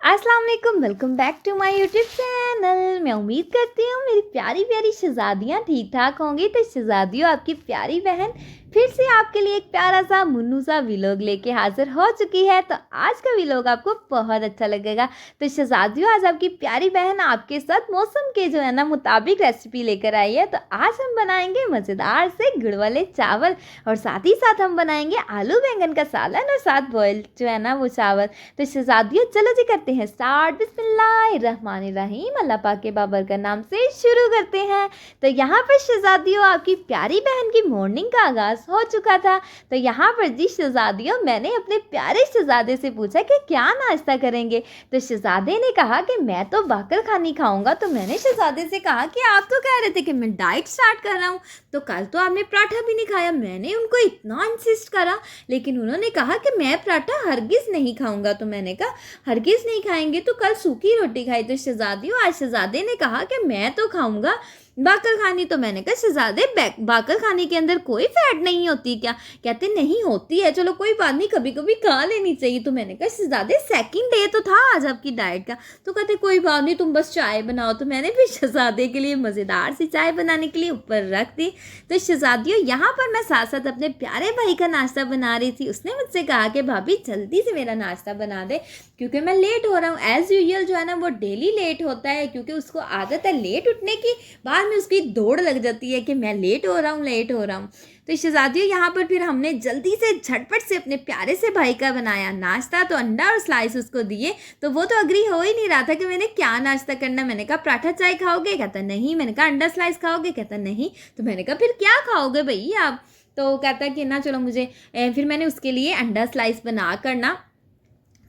अस्सलाम वालेकुम, welcome back to my YouTube channel. मैं उम्मीद करती हूँ मेरी प्यारी प्यारी शहज़ादियाँ ठीक ठाक होंगी। तो शहज़ादियों, आपकी प्यारी बहन फिर से आपके लिए एक प्यारा सा मुन्नू सा व्लॉग लेके हाजिर हो चुकी है। तो आज का व्लॉग आपको बहुत अच्छा लगेगा। तो शहज़ादियों, आज आपकी प्यारी बहन आपके साथ मौसम के जो है ना मुताबिक रेसिपी लेकर आई है। तो आज हम बनाएंगे मज़ेदार से गुड़ वाले चावल और साथ ही साथ हम बनाएंगे आलू बैंगन का सालन और साथ बॉयल जो है ना वो चावल। तो शहज़ादियों, चलो जी करते हैं स्टार्ट। बिस्मिल्लाहिर्रहमानिर्रहीम, अल्लाह पाक के बाबर का नाम से शुरू करते हैं। तो यहाँ पर शहज़ादियों, आपकी प्यारी बहन की मॉर्निंग का आगाज़ हो चुका था। तो यहाँ पर जी शहज़ादियों, मैंने अपने प्यारे शहज़ादे से पूछा कि क्या नाश्ता करेंगे। तो शहज़ादे ने कहा कि मैं तो बाकर खानी खाऊंगा। तो मैंने शहज़ादे से कहा कि आप तो कह रहे थे कि मैं डाइट स्टार्ट कर रहा हूँ, तो कल तो आपने पराठा भी नहीं खाया। मैंने उनको इतना इंसिस्ट करा, लेकिन उन्होंने कहा कि मैं पराठा हरगिज़ नहीं खाऊंगा। तो मैंने कहा हरगिज़ नहीं खाएंगे तो कल सूखी रोटी खाई। तो शहज़ादियों, आज शहज़ादे ने कहा कि मैं तो खाऊंगा बाकर खानी। तो मैंने कहा शहज़ादे, बाकर खाने के अंदर कोई फैट नहीं होती क्या? कहते नहीं होती है। चलो कोई बात नहीं, कभी कभी खा लेनी चाहिए। तो मैंने कहा शहज़ादे, सेकंड डे तो था आज आपकी डाइट का। तो कहते कोई बात नहीं, तुम बस चाय बनाओ। तो मैंने फिर शहज़ादे के लिए मज़ेदार सी चाय बनाने के लिए ऊपर रख दी। तो शहज़ादियों, यहाँ पर मैं साथ साथ अपने प्यारे भाई का नाश्ता बना रही थी। उसने मुझसे कहा कि भाभी जल्दी से मेरा नाश्ता बना दे, क्योंकि मैं लेट हो रहा हूँ। एज़ यूजुअल जो है ना वो डेली लेट होता है, क्योंकि उसको आदत है लेट उठने की। बाद में उसकी दौड़ लग जाती है कि मैं लेट हो रहा हूँ, लेट हो रहा हूँ। तो शहज़ादियों, यहाँ पर फिर हमने जल्दी से झटपट से अपने प्यारे से भाई का बनाया नाश्ता। तो अंडा और स्लाइस उसको दिए। तो वो तो अग्री हो ही नहीं रहा था कि मैंने क्या नाश्ता करना। मैंने कहा पराठा चाय खाओगे? कहता नहीं। मैंने कहा अंडा स्लाइस खाओगे? कहता नहीं। तो मैंने कहा फिर क्या खाओगे भैया आप? तो कहता कि ना चलो मुझे फिर मैंने उसके लिए अंडा स्लाइस बना कर ना,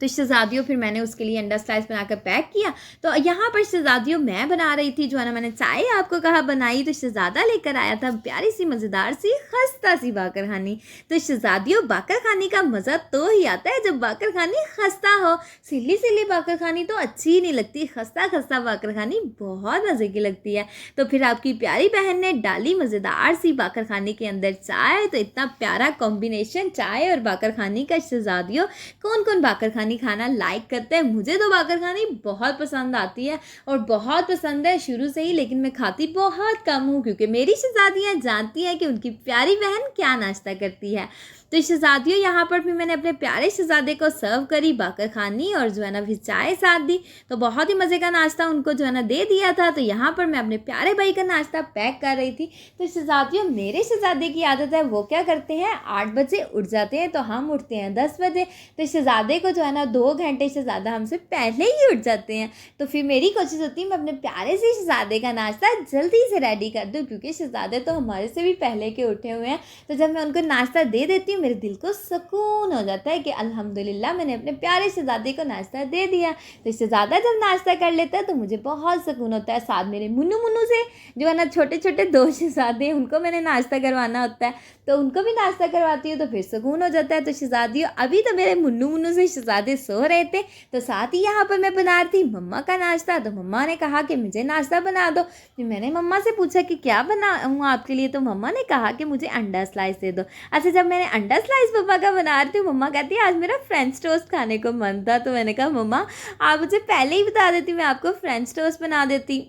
तो शहज़ादियों फिर मैंने उसके लिए अंडा स्लाइस बनाकर पैक किया। तो यहाँ पर शहज़ादियों, मैं बना रही थी जो है ना, मैंने चाय आपको कहा बनाई, तो शहज़ादा लेकर आया था प्यारी सी मज़ेदार सी खस्ता सी बाकर खानी। तो शहज़ादियों, बाकर खानी का मज़ा तो ही आता है जब बाकर खानी खस्ता हो। सिली सिली बाकर खानी तो अच्छी ही नहीं लगती, खस्ता खस्ता बाकर खानी बहुत मज़े की लगती है। तो फिर आपकी प्यारी बहन ने डाली मज़ेदार सी बाकर खानी के अंदर चाय। तो इतना प्यारा कॉम्बिनेशन चाय और बाकर खानी का। शहज़ादियों, कौन कौन बाकर खानी खाना लाइक करते हैं? मुझे तो बाकर खानी बहुत पसंद आती है और बहुत पसंद है शुरू से ही, लेकिन मैं खाती बहुत कम हूँ, क्योंकि मेरी शहज़ादियाँ जानती हैं कि उनकी प्यारी बहन क्या नाश्ता करती है। तो शहज़ादियों, यहाँ पर भी मैंने अपने प्यारे शहज़ादे को सर्व करी बाकर खानी और जो है ना फिर चाय साथ दी। तो बहुत ही मज़े का नाश्ता उनको जो है ना दे दिया था। तो यहाँ पर मैं अपने प्यारे भाई का नाश्ता पैक कर रही थी। तो शहज़ादियों, मेरे शहज़ादे की आदत है, वो क्या करते हैं 8 बजे उठ जाते हैं, तो हम उठते हैं 10 बजे। तो शहज़ादे को जो है ना 2 घंटे से ज़्यादा हमसे पहले ही उठ जाते हैं। तो फिर मेरी कोशिश होती है मैं अपने प्यारे से शहज़ादे का नाश्ता जल्दी से रेडी कर दूँ, क्योंकि शहज़ादे तो हमारे से भी पहले के उठे हुए हैं। तो जब मैं उनको नाश्ता दे देती हूँ, मेरे दिल को सुकून हो जाता है कि अल्हम्दुलिल्लाह मैंने अपने प्यारे शहज़ादे को नाश्ता दे दिया। तो शहज़ादा जब नाश्ता कर लेता है तो मुझे बहुत सुकून होता है। साथ मेरे मुन्नू मुन्नू से जो है ना छोटे छोटे 2 शहज़ादे हैं, उनको मैंने नाश्ता करवाना होता है, तो उनको भी नाश्ता करवाती हूँ, तो फिर सुकून हो जाता है। तो शहज़ादियों, अभी तो मेरे मुन्नू मुन्नू से शहज़ादे सो रहे थे, तो साथ ही यहाँ पर मैं बना रही थी मम्मा का नाश्ता। तो मम्मा ने कहा कि मुझे नाश्ता बना दो। फिर मैंने मम्मा से पूछा कि क्या बनाऊँ आपके लिए। तो मम्मा ने कहा कि मुझे अंडा स्लाइस दे दो। अच्छा, जब मैंने अंडा स्लाइस मम्मा का बना रही थी, मम्मा कहती है आज मेरा फ्रेंच टोस्ट खाने को मन था। तो मैंने कहा मम्मा आप मुझे पहले ही बता देती, मैं आपको फ्रेंच टोस्ट बना देती।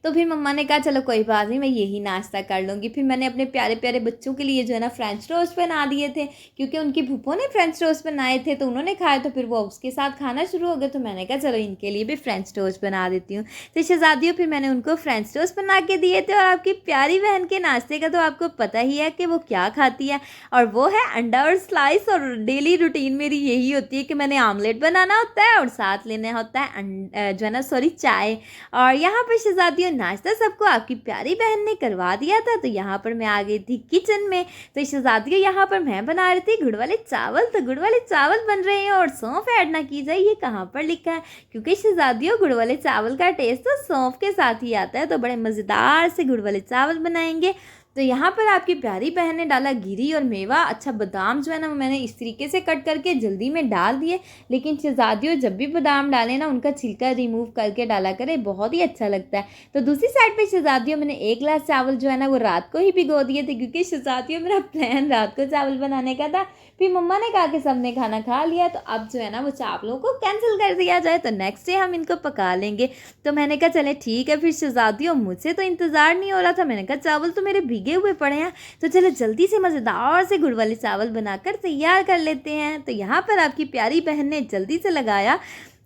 तो फिर मम्मा ने कहा चलो कोई बात नहीं, मैं यही नाश्ता कर लूँगी। फिर मैंने अपने प्यारे प्यारे बच्चों के लिए जो है ना फ्रेंच टोस्ट बना दिए थे, क्योंकि उनकी फूफो ने फ्रेंच टोस्ट बनाए थे, तो उन्होंने खाए, तो फिर वो उसके साथ खाना शुरू हो गया। तो मैंने कहा चलो इनके लिए भी फ्रेंच टोस्ट बना देती हूँ। तो शहज़ादियों, फिर मैंने उनको फ्रेंच टोस्ट बना के दिए थे। और आपकी प्यारी बहन के नाश्ते का तो आपको पता ही है कि वो क्या खाती है, और वो है अंडा और स्लाइस। और डेली रूटीन मेरी यही होती है कि मैंने आमलेट बनाना होता है और साथ लेना होता है जो है ना चाय। और यहाँ पर शहज़ादियों, नाश्ता सबको आपकी प्यारी बहन ने करवा दिया था। तो यहाँ पर मैं आ गई थी किचन में। तो शहज़ादियों, यहाँ पर मैं बना रही थी गुड़ वाले चावल। तो गुड़ वाले चावल बन रहे हैं और सौंफ ऐड ना की जाए, ये कहाँ पर लिखा है? क्योंकि शहज़ादियों, गुड़ वाले चावल का टेस्ट तो सौंफ के साथ ही आता है। तो बड़े मज़ेदार से गुड़ वाले चावल बनाएंगे। तो यहाँ पर आपकी प्यारी बहन ने डाला गिरी और मेवा। अच्छा, बादाम जो है ना मैंने इस तरीके से कट करके जल्दी में डाल दिए, लेकिन शहज़ादियों जब भी बादाम डालें ना उनका छिलका रिमूव करके डाला करें, बहुत ही अच्छा लगता है। तो दूसरी साइड पे शहज़ादियों, मैंने 1 गिलास चावल जो है ना वो रात को ही भिगो दिए थे, क्योंकि शहज़ादियों मेरा प्लान रात को चावल बनाने का था। फिर मम्मा ने कहा कि सबने खाना खा लिया तो अब जो है ना वो चावलों को कैंसिल कर दिया जाए, तो नेक्स्ट डे हम इनको पका लेंगे। तो मैंने कहा चले ठीक है। फिर शहज़ादियों मुझसे तो इंतज़ार नहीं हो रहा था, मैंने कहा चावल तो मेरे भीगे हुए पड़े हैं, तो चलो जल्दी से मज़ेदार से गुड़ वाले चावल बनाकर तैयार कर लेते हैं। तो यहाँ पर आपकी प्यारी बहन ने जल्दी से लगाया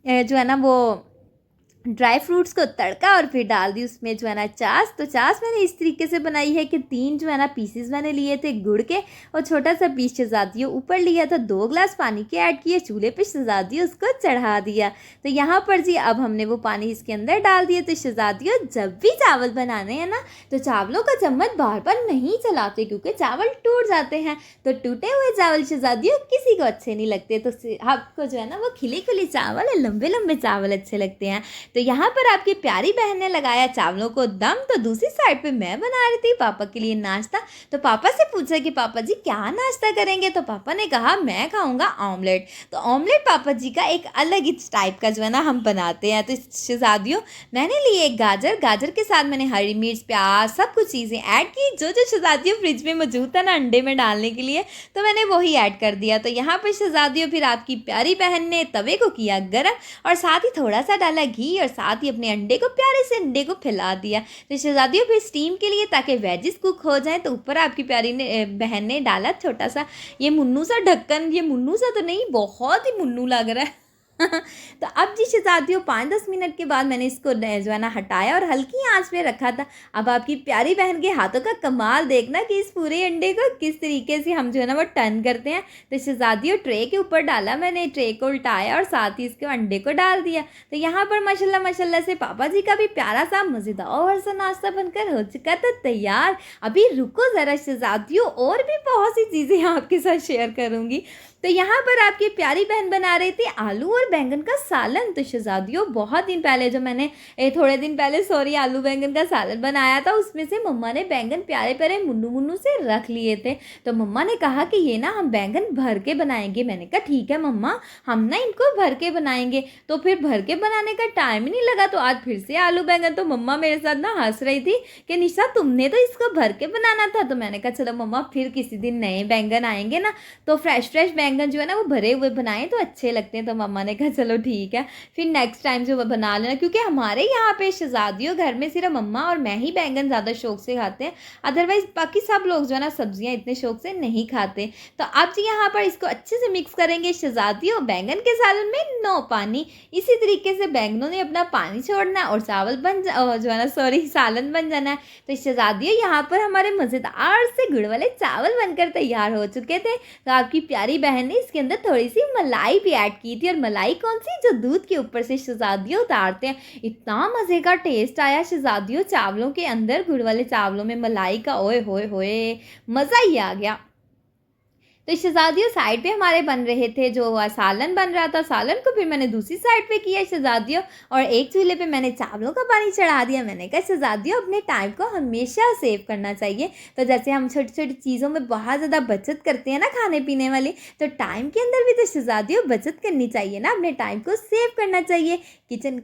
जो है ना वो ड्राई फ्रूट्स को तड़का और फिर डाल दी उसमें जो है ना छाछ। तो छाछ मैंने इस तरीके से बनाई है कि 3 जो है ना पीसेस मैंने लिए थे गुड़ के और छोटा सा पीस शहज़ादियों ऊपर लिया था, 2 ग्लास पानी के ऐड किए, चूल्हे पे शहज़ादियों उसको चढ़ा दिया। तो यहाँ पर जी अब हमने वो पानी इसके अंदर डाल दिया। तो शहज़ादियों जब भी चावल बनाने हैं ना तो चावलों का चम्मच बार बार नहीं चलाते क्योंकि चावल टूट जाते हैं। तो टूटे हुए चावल शहज़ादियों किसी को अच्छे नहीं लगते, तो आपको जो है ना वो खिले खिले चावल और लंबे लंबे चावल अच्छे लगते हैं। तो यहाँ पर आपकी प्यारी बहन ने लगाया चावलों को दम। तो दूसरी साइड पे मैं बना रही थी पापा के लिए नाश्ता। तो पापा से पूछा कि पापा जी क्या नाश्ता करेंगे, तो पापा ने कहा मैं खाऊंगा ऑमलेट। तो ऑमलेट पापा जी का एक अलग ही टाइप का जो है ना हम बनाते हैं। तो शहज़ादियों मैंने ली एक गाजर, गाजर के साथ मैंने हरी मिर्च, प्याज, सब कुछ चीज़ें ऐड की जो जो शहज़ादियों फ्रिज में मौजूद था ना अंडे में डालने के लिए, तो मैंने वही ऐड कर दिया। तो यहाँ पर शहज़ादियों फिर आपकी प्यारी बहन ने तवे को किया गर्म और साथ ही थोड़ा सा डाला घी और साथ ही अपने अंडे को प्यारे से अंडे को फैला दिया। तो शहज़ादियों फिर स्टीम के लिए ताकि वेजिस कुक हो जाए, तो ऊपर आपकी प्यारी ने बहन ने डाला छोटा सा ये मुन्नू सा ढक्कन। ये मुन्नू सा तो नहीं, बहुत ही मुन्नू लग रहा है। तो अब जी शहज़ादियों 5-10 मिनट के बाद मैंने इसको जो है ना हटाया और हल्की आंच पे रखा था। अब आपकी प्यारी बहन के हाथों का कमाल देखना कि इस पूरे अंडे को किस तरीके से हम जो है ना वो टर्न करते हैं। तो शहज़ादियों ट्रे के ऊपर डाला, मैंने ट्रे को उल्टाया और साथ ही इसके अंडे को डाल दिया। तो यहाँ पर माशाल्लाह माशाल्लाह से पापा जी का भी प्यारा सा मज़ेदार सा नाश्ता बनकर हो चुका था तैयार। अभी रुको ज़रा शहज़ादियों, और भी बहुत सी चीज़ें आपके साथ शेयर करूँगी। तो यहाँ पर आपकी प्यारी बहन बना रही थी आलू और बैंगन का सालन। तो शहज़ादियों बहुत दिन पहले जो मैंने थोड़े दिन पहले आलू बैंगन का सालन बनाया था, उसमें से मम्मा ने बैंगन प्यारे प्यारे मुन्नू मुन्नू से रख लिए थे। तो मम्मा ने कहा कि ये ना हम बैंगन भर के बनाएंगे। मैंने कहा ठीक है मम्मा, हम ना इनको भर के बनाएंगे। तो फिर भर के बनाने का टाइम ही नहीं लगा, तो आज फिर से आलू बैंगन। तो मम्मा मेरे साथ ना हंस रही थी कि निशा तुमने तो इसको भर के बनाना था। तो मैंने कहा चलो मम्मा फिर किसी दिन नए बैंगन आएंगे ना तो फ्रेश फ्रेश बैंगन जो है ना वो भरे हुए बनाए तो अच्छे लगते हैं। तो मम्मा ने कहा चलो ठीक है, फिर नेक्स्ट टाइम जो बना लेना, क्योंकि हमारे यहाँ पे शहज़ादियों घर में सिर्फ मम्मा और मैं ही बैंगन ज़्यादा शौक से खाते हैं, अदरवाइज बाकी सब लोग जो है ना सब्जियाँ इतने शौक से नहीं खाते। तो अब जी यहाँ पर इसको अच्छे से मिक्स करेंगे। शहज़ादियों बैंगन के सालन में नो पानी, इसी तरीके से बैंगनों ने अपना पानी छोड़ना और चावल जो है ना सालन बन जाना है। तो शहज़ादियों यहाँ पर हमारे मज़ेदार से गुड़ वाले चावल बनकर तैयार हो चुके थे। तो आपकी प्यारी बहन ने इसके अंदर थोड़ी सी मलाई भी ऐड की थी, और मलाई कौन सी, जो दूध के ऊपर से शहज़ादियों उतारते हैं। इतना मज़े का टेस्ट आया शहज़ादियों चावलों के अंदर, गुड़ वाले चावलों में मलाई का, ओए होए होए मज़ा ही आ गया। तो शहज़ादियों साइड पे हमारे बन रहे थे जो सालन बन रहा था, सालन को फिर मैंने दूसरी साइड पे किया शहज़ादियों, और एक चूल्हे पे मैंने चावलों का पानी चढ़ा दिया। मैंने कहा शहज़ादियों अपने टाइम को हमेशा सेव करना चाहिए। तो जैसे हम छोटी छोटी चीज़ों में बहुत ज़्यादा बचत करते हैं ना खाने पीने वाली, तो टाइम के अंदर भी तो शहज़ादियों बचत करनी चाहिए ना, अपने टाइम को सेव करना चाहिए किचन।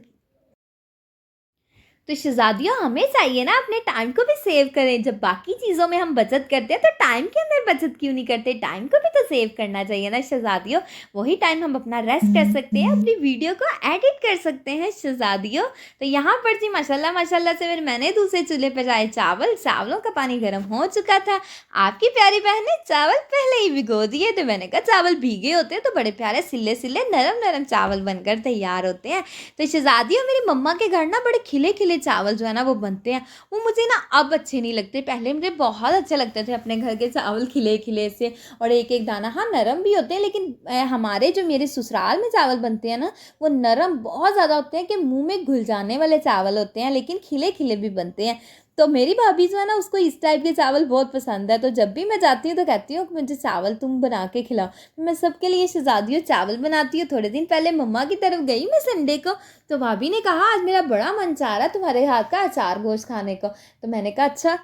तो शहज़ादियों हमें चाहिए ना अपने टाइम को भी सेव करें। जब बाकी चीज़ों में हम बचत करते हैं तो टाइम के अंदर बचत क्यों नहीं करते, टाइम को भी तो सेव करना चाहिए ना शहज़ादियों। वही टाइम हम अपना रेस्ट कर सकते हैं, अपनी वीडियो को एडिट कर सकते हैं शहज़ादियों। तो यहाँ पर जी माशाल्लाह माशाल्लाह से फिर मैंने दूसरे चूल्हे पर जाए चावल, चावलों का पानी गर्म हो चुका था। आपकी प्यारी बहन ने चावल पहले ही भिगो दिए। तो मैंने कहा चावल भीगे होते हैं तो बड़े प्यारे सिले सिले नरम नरम चावल बनकर तैयार होते हैं। तो शहज़ादियों मेरी मम्मा के घर ना बड़े खिले खिले चावल जो है ना वो बनते हैं, वो मुझे ना अब अच्छे नहीं लगते। पहले मुझे बहुत अच्छे लगते थे अपने घर के चावल खिले खिले से, और एक एक दाना हाँ नरम भी होते हैं, लेकिन हमारे जो मेरे ससुराल में चावल बनते हैं ना वो नरम बहुत ज़्यादा होते हैं कि मुंह में घुल जाने वाले चावल होते हैं, लेकिन खिले खिले भी बनते हैं। तो मेरी भाभी जो है ना उसको इस टाइप के चावल बहुत पसंद है। तो जब भी मैं जाती हूँ तो कहती हूँ कि मुझे चावल तुम बना के खिलाओ। मैं सबके लिए शहज़ादियों चावल बनाती हूँ। थोड़े दिन पहले मम्मा की तरफ गई मैं संडे को, तो भाभी ने कहा आज मेरा बड़ा मन चाह रहा है तुम्हारे हाथ का अचार गोश्त खाने को। तो मैंने कहा अच्छा।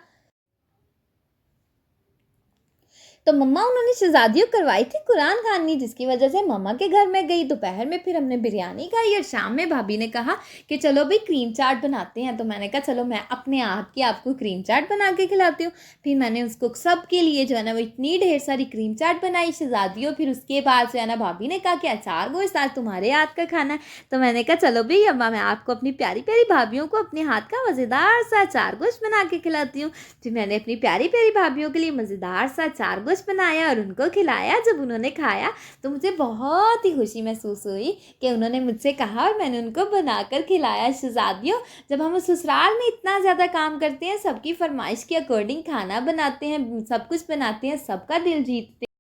तो मम्मा उन्होंने शहज़ादियों करवाई थी कुरान खानी, जिसकी वजह से मम्मा के घर में गई। दोपहर में फिर हमने बिरयानी खाई और शाम में भाभी ने कहा कि चलो भाई क्रीम चाट बनाते हैं। तो मैंने कहा चलो मैं अपने हाथ की आपको क्रीम चाट बना के खिलाती हूँ। फिर मैंने उसको सब के लिए जो है ना वो इतनी ढेर सारी क्रीम चाट बनाई शहज़ादियों। फिर उसके बाद जो है ना भाभी ने कहा कि अचार गोश्त आज तुम्हारे हाथ का खाना है। तो मैंने कहा चलो भाई अम्मा मैं आपको अपनी प्यारी प्यारी भाभियों को अपने हाथ का मज़ेदार सा अचार गोश्त बना के खिलाती हूँ। फिर मैंने अपनी प्यारी प्यारी भाभियों के लिए मज़ेदार सा अचार गोश्त बनाया और उनको खिलाया। जब उन्होंने खाया तो मुझे बहुत ही खुशी महसूस हुई कि उन्होंने मुझसे कहा और मैंने उनको बनाकर खिलाया। शहज़ादियों, जब हम ससुराल में इतना ज़्यादा काम करते हैं, सबकी फरमाइश के अकॉर्डिंग खाना बनाते हैं, सब कुछ बनाते हैं, सबका दिल जीतते हैं,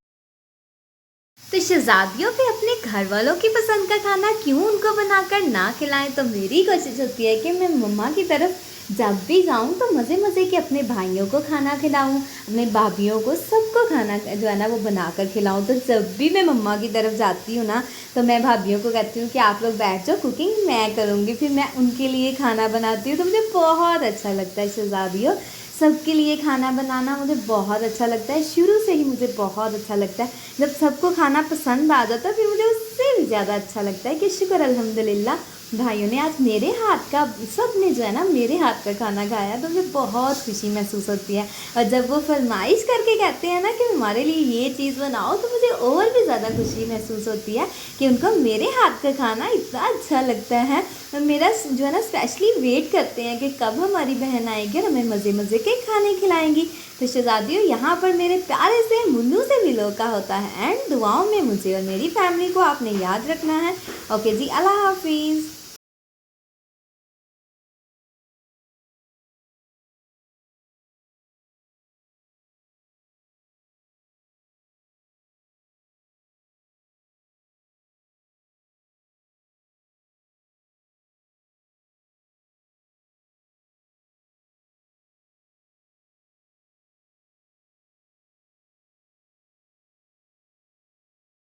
तो शहज़ादियों पे अपने घर वालों की पसंद का खाना क्यों उनको बनाकर ना खिलाएं। तो मेरी कोशिश होती है कि मैं मम्मा की तरफ जब भी जाऊं तो मज़े मज़े के अपने भाइयों को खाना खिलाऊं, अपने भाभियों को, सबको खाना जो है ना वो बनाकर खिलाऊं। तो जब भी मैं मम्मा की तरफ जाती हूँ ना तो मैं भाभियों को कहती हूँ कि आप लोग बैठ जाओ, कुकिंग मैं करूँगी। फिर मैं उनके लिए खाना बनाती हूँ तो मुझे बहुत अच्छा लगता है। शहज़ादियों, सबके लिए खाना बनाना मुझे बहुत अच्छा लगता है, शुरू से ही मुझे बहुत अच्छा लगता है। जब सबको खाना पसंद आ जाता है फिर मुझे उससे भी ज़्यादा अच्छा लगता है कि शुक्र अल्हम्दुलिल्लाह भाइयों ने आज मेरे हाथ का, सब ने जो है ना मेरे हाथ का खाना खाया, तो मुझे बहुत खुशी महसूस होती है। और जब वो फरमाइश करके कहते हैं ना कि हमारे लिए ये चीज़ बनाओ तो मुझे और भी ज़्यादा खुशी महसूस होती है कि उनको मेरे हाथ का खाना इतना अच्छा लगता है। और मेरा जो है ना स्पेशली वेट करते हैं कि कब हमारी बहन आएगी और हमें मज़े मज़े के खाने खिलाएंगी। तो शहज़ादियों, यहाँ पर मेरे प्यारे से मुन्नू से मिलो का होता है एंड दुआओं में मुझे और मेरी फैमिली को आपने याद रखना है। ओके जी, अल्लाह हाफिज़।